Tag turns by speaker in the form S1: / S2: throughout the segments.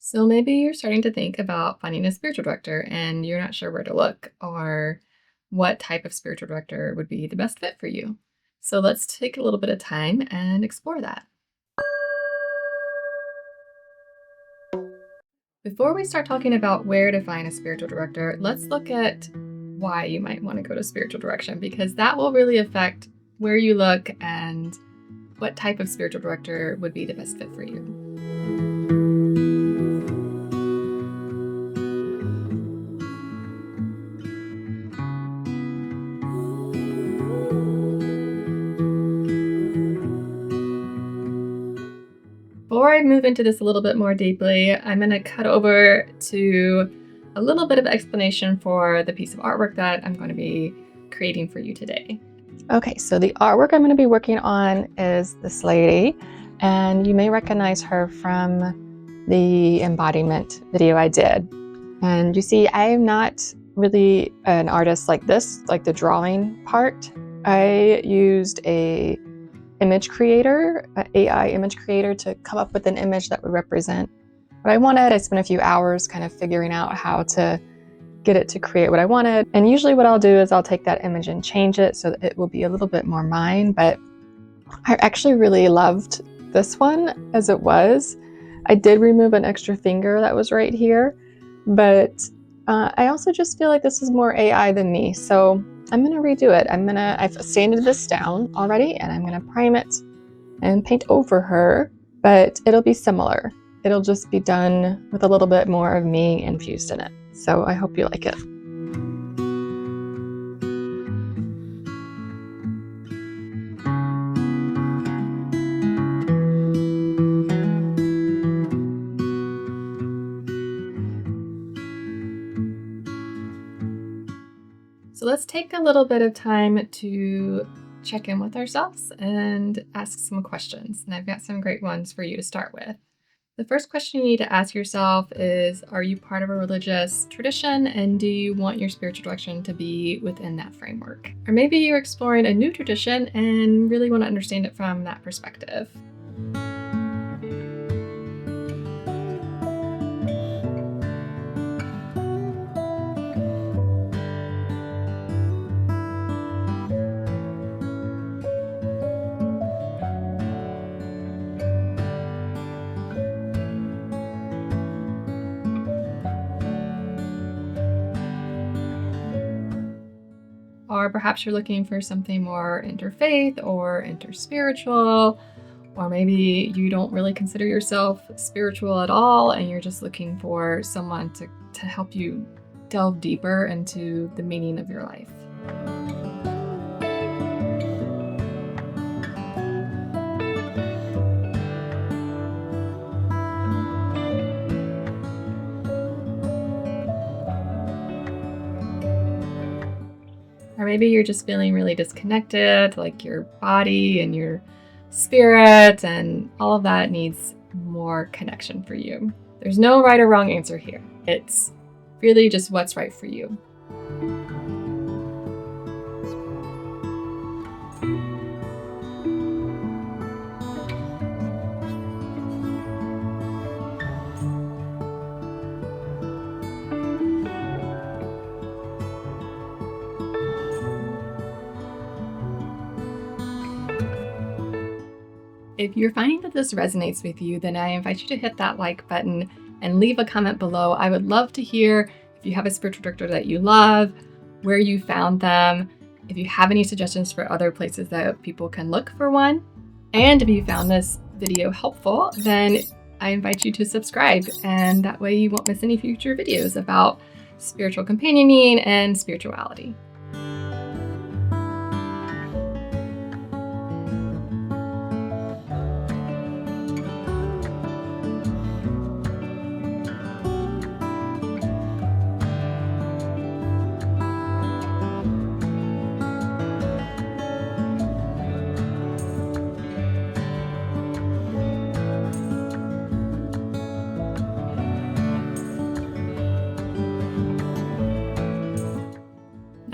S1: So maybe you're starting to think about finding a spiritual director and you're not sure where to look or what type of spiritual director would be the best fit for you. So let's take a little bit of time and explore that. Before we start talking about where to find a spiritual director, let's look at why you might want to go to spiritual direction because that will really affect where you look and what type of spiritual director would be the best fit for you. Before I move into this a little bit more deeply, I'm going to cut over to a little bit of explanation for the piece of artwork that I'm going to be creating for you today. Okay, so the artwork I'm going to be working on is this lady, and you may recognize her from the embodiment video I did. And you see, I am not really an artist like this, like the drawing part. I used a image creator, an AI image creator, to come up with an image that would represent what I wanted. I spent a few hours kind of figuring out how to get it to create what I wanted. And usually what I'll do is I'll take that image and change it so that it will be a little bit more mine. But I actually really loved this one as it was. I did remove an extra finger that was right here, but I also just feel like this is more AI than me. So I'm gonna redo it. I've sanded this down already and I'm gonna prime it and paint over her, but it'll be similar. It'll just be done with a little bit more of me infused in it. So I hope you like it. So let's take a little bit of time to check in with ourselves and ask some questions. And I've got some great ones for you to start with. The first question you need to ask yourself is, are you part of a religious tradition and do you want your spiritual direction to be within that framework? Or maybe you're exploring a new tradition and really want to understand it from that perspective. Or perhaps you're looking for something more interfaith or interspiritual, or maybe you don't really consider yourself spiritual at all and you're just looking for someone to help you delve deeper into the meaning of your life. Or maybe you're just feeling really disconnected, like your body and your spirit and all of that needs more connection for you. There's no right or wrong answer here. It's really just what's right for you. If you're finding that this resonates with you, then I invite you to hit that like button and leave a comment below. I would love to hear if you have a spiritual director that you love, where you found them, if you have any suggestions for other places that people can look for one. And if you found this video helpful, then I invite you to subscribe, and that way you won't miss any future videos about spiritual companioning and spirituality.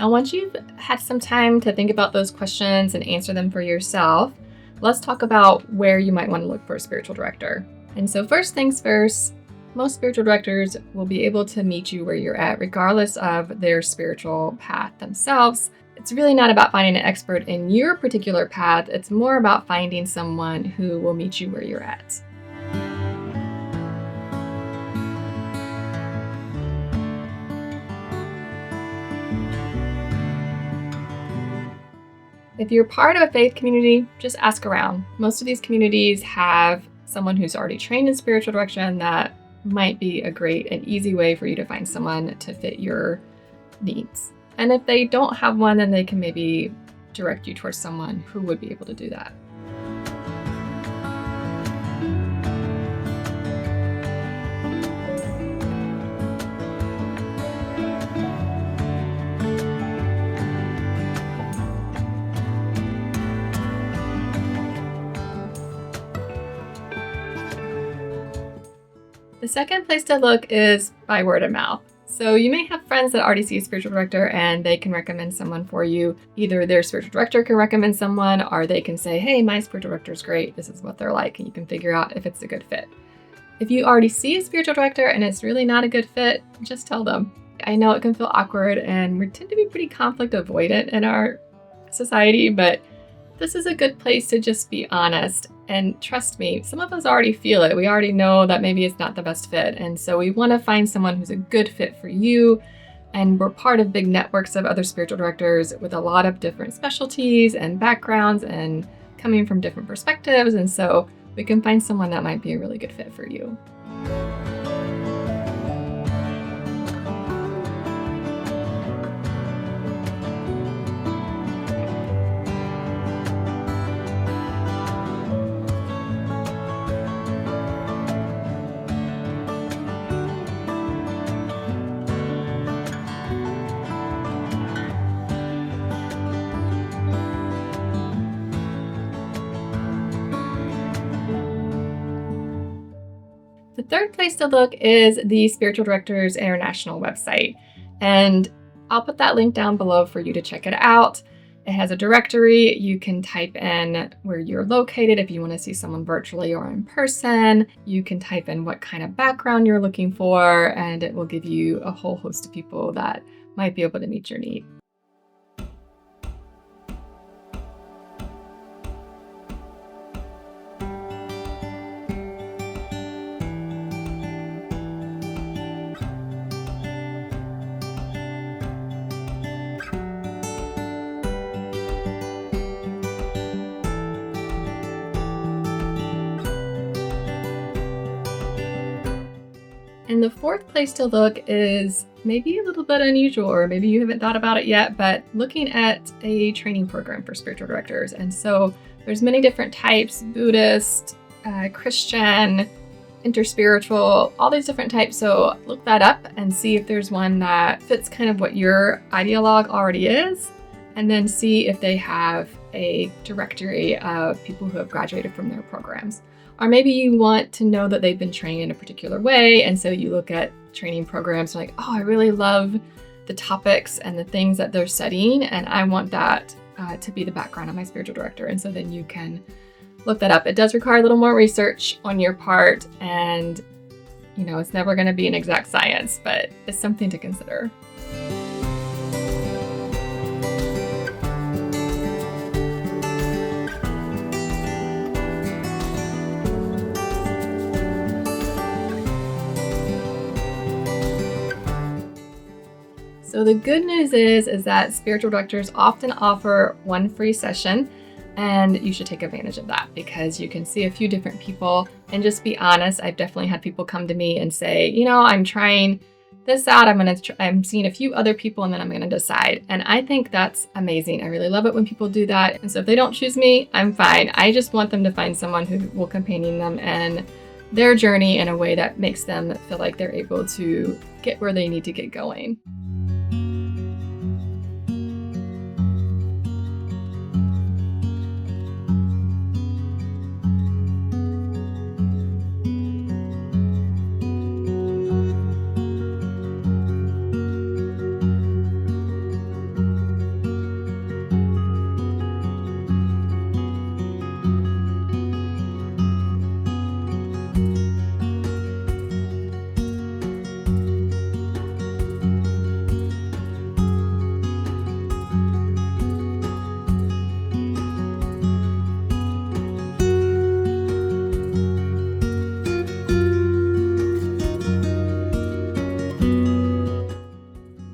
S1: Now, once you've had some time to think about those questions and answer them for yourself, let's talk about where you might want to look for a spiritual director. And so, first things first, Most spiritual directors will be able to meet you where you're at, regardless of their spiritual path themselves. It's really not about finding an expert in your particular path. It's more about finding someone who will meet you where you're at. If you're part of a faith community, just ask around. Most of these communities have someone who's already trained in spiritual direction that might be a great and easy way for you to find someone to fit your needs. And if they don't have one, then they can maybe direct you towards someone who would be able to do that. The second place to look is by word of mouth. So you may have friends that already see a spiritual director and they can recommend someone for you. Either their spiritual director can recommend someone, or they can say, hey, my spiritual director is great. This is what they're like. And you can figure out if it's a good fit. If you already see a spiritual director and it's really not a good fit, just tell them. I know it can feel awkward and we tend to be pretty conflict avoidant in our society, but this is a good place to just be honest. And trust me, some of us already feel it. We already know that maybe it's not the best fit. And so we want to find someone who's a good fit for you. And we're part of big networks of other spiritual directors with a lot of different specialties and backgrounds and coming from different perspectives. And so we can find someone that might be a really good fit for you. The third place to look is the Spiritual Directors International website. And I'll put that link down below for you to check it out. It has a directory. You can type in where you're located if you want to see someone virtually or in person. You can type in what kind of background you're looking for, and it will give you a whole host of people that might be able to meet your need. And the fourth place to look is maybe a little bit unusual, or maybe you haven't thought about it yet, but looking at a training program for spiritual directors. And so there's many different types: Buddhist, Christian, interspiritual, all these different types. So look that up and see if there's one that fits kind of what your ideologue already is, and then see if they have a directory of people who have graduated from their programs. Or maybe you want to know that they've been trained in a particular way, and so you look at training programs like, oh, I really love the topics and the things that they're studying, and I want that to be the background of my spiritual director. And so then you can look that up. It does require a little more research on your part, and it's never going to be an exact science, but it's something to consider. So the good news is that spiritual directors often offer one free session, and you should take advantage of that because you can see a few different people and just be honest. I've definitely had people come to me and say, I'm trying this out. I'm seeing a few other people and then I'm going to decide. And I think that's amazing. I really love it when people do that. And so if they don't choose me, I'm fine. I just want them to find someone who will companion them in their journey in a way that makes them feel like they're able to get where they need to get going.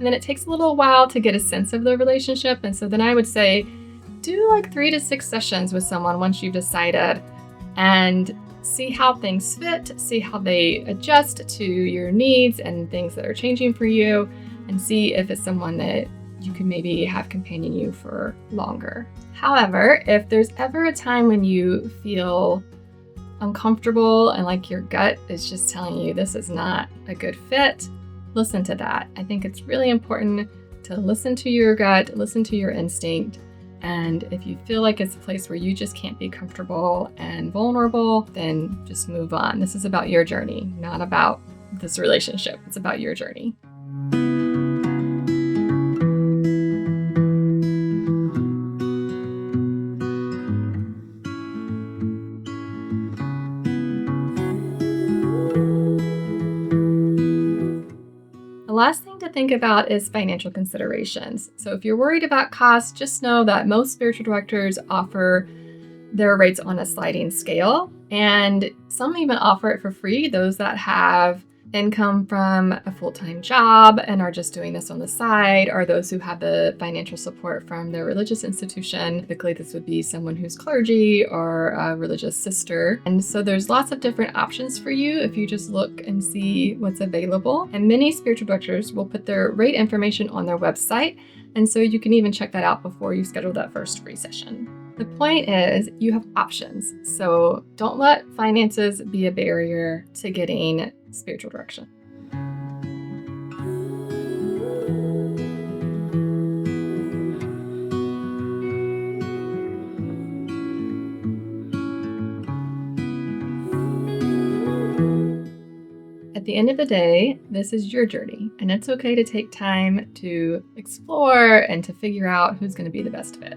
S1: then it takes a little while to get a sense of the relationship. And so then I would say do like 3 to 6 sessions with someone once you've decided, and see how things fit, see how they adjust to your needs and things that are changing for you, and see if it's someone that you can maybe have companion you for longer. However, if there's ever a time when you feel uncomfortable and like your gut is just telling you this is not a good fit, listen to that. I think it's really important to listen to your gut, listen to your instinct. And if you feel like it's a place where you just can't be comfortable and vulnerable, then just move on. This is about your journey, not about this relationship. It's about your journey. The last thing to think about is financial considerations. So if you're worried about costs, just know that most spiritual directors offer their rates on a sliding scale, and some even offer it for free. Those that have income from a full-time job and are just doing this on the side, or those who have the financial support from their religious institution. Typically, this would be someone who's clergy or a religious sister. And so there's lots of different options for you if you just look and see what's available. And many spiritual directors will put their rate information on their website, and so you can even check that out before you schedule that first free session. The point is, you have options, so don't let finances be a barrier to getting spiritual direction. At the end of the day, this is your journey, and it's okay to take time to explore and to figure out who's going to be the best fit.